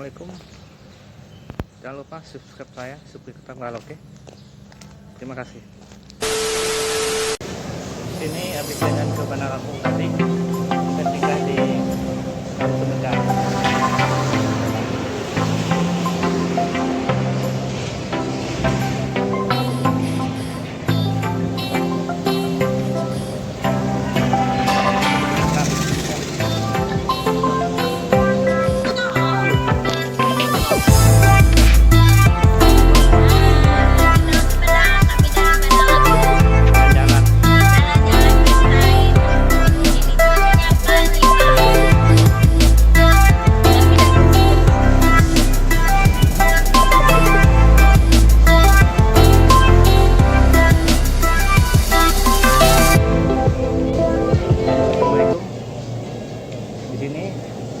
Assalamualaikum. Jangan lupa subscribe saya, subscribe kita, oke? Terima kasih. Sini habis jalan ke Bandar Lampung tadi, kita tinggal di Kampung Medan.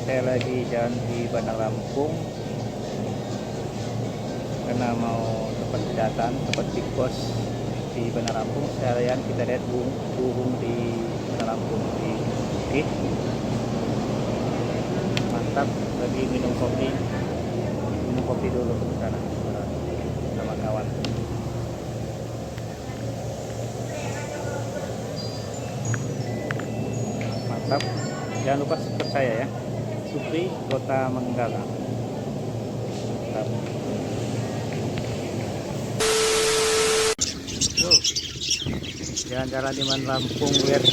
Saya lagi jalan di Bandar Lampung karena mau tempat kegiatan, tempat big boss di Bandar Lampung. Sekalian kita lihat burung di Bandar Lampung. Oke, mantap. Lagi minum kopi dulu ke sana sama kawan. Mantap. Jangan lupa subscribe saya ya. Supri Kota Menggala. Jalan-jalan di Bandar Lampung lihat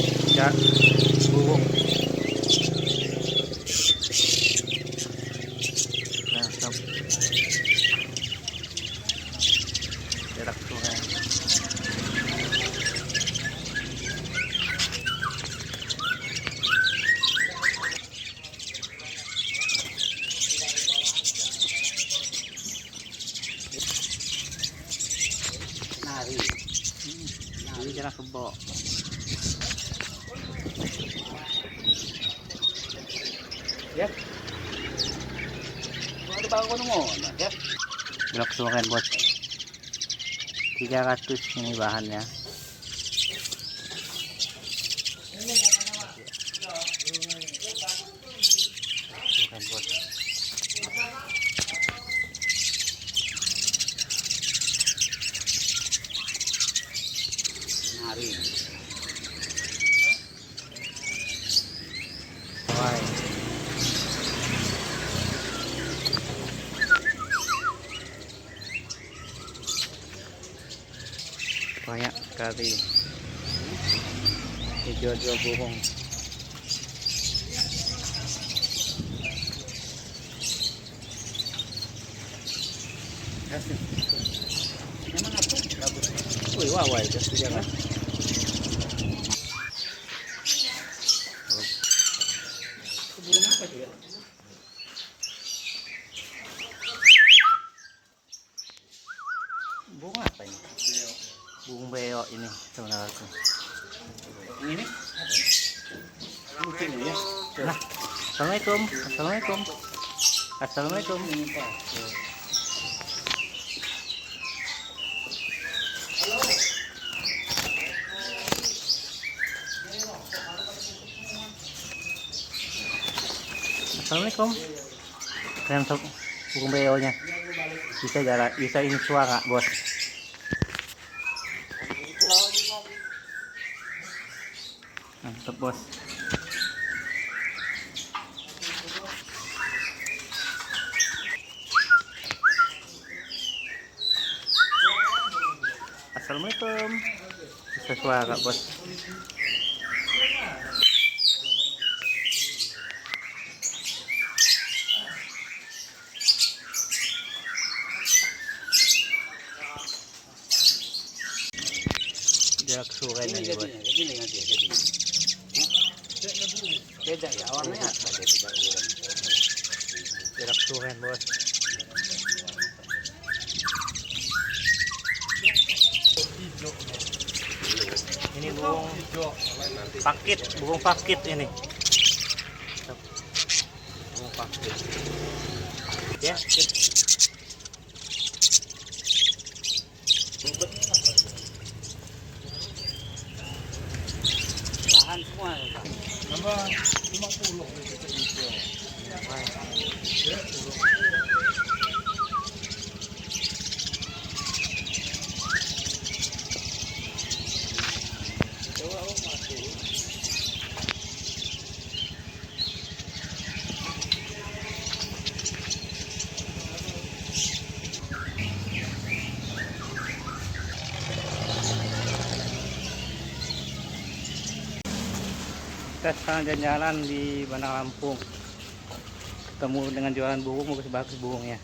burung. Nah, jarak sungai. Nari jalan kebo. Ya. Ada bangun ngono ya. Blok sungai bos. 300 ini bahannya. Sungai bos. Hari banyak sekali dijual-jual burung. Emang apa? Wih, wah, just jangan. Burung apa juga? Burung apa ini? Burung beo ini sebenarnya. Ini? Mungkin ya. Nah, assalamualaikum. Assalamualaikum. Assalamualaikum. Keren sok burung beo nya. Bisa ini suara bos. Mantap bos. Assalamualaikum. Bisa suara bos. Jarak sungai nih bos. Beda ya warnanya. Jarak sungai bos. Ini burung pakit ini. Burung pakit. Ya. Bahan semua. Nambah 50 gitu. Ya, Kita sekarang jalan-jalan di Bandar Lampung, ketemu dengan jualan burung, bagus-bagus burungnya.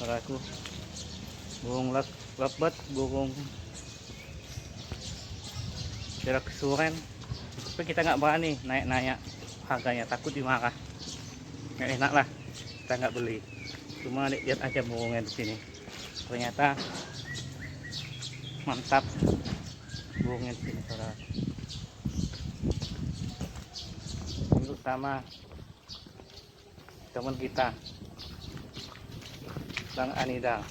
Saudaraku, burung lebet, burung jelek kesuren. Tapi kita nggak berani naik-naik harganya, takut dimarah. Nggak enak lah, kita nggak beli. Cuma lihat aja burungnya di sini. Ternyata mantap burungnya di sini, saudara. Ini utama teman kita, Bang Anida.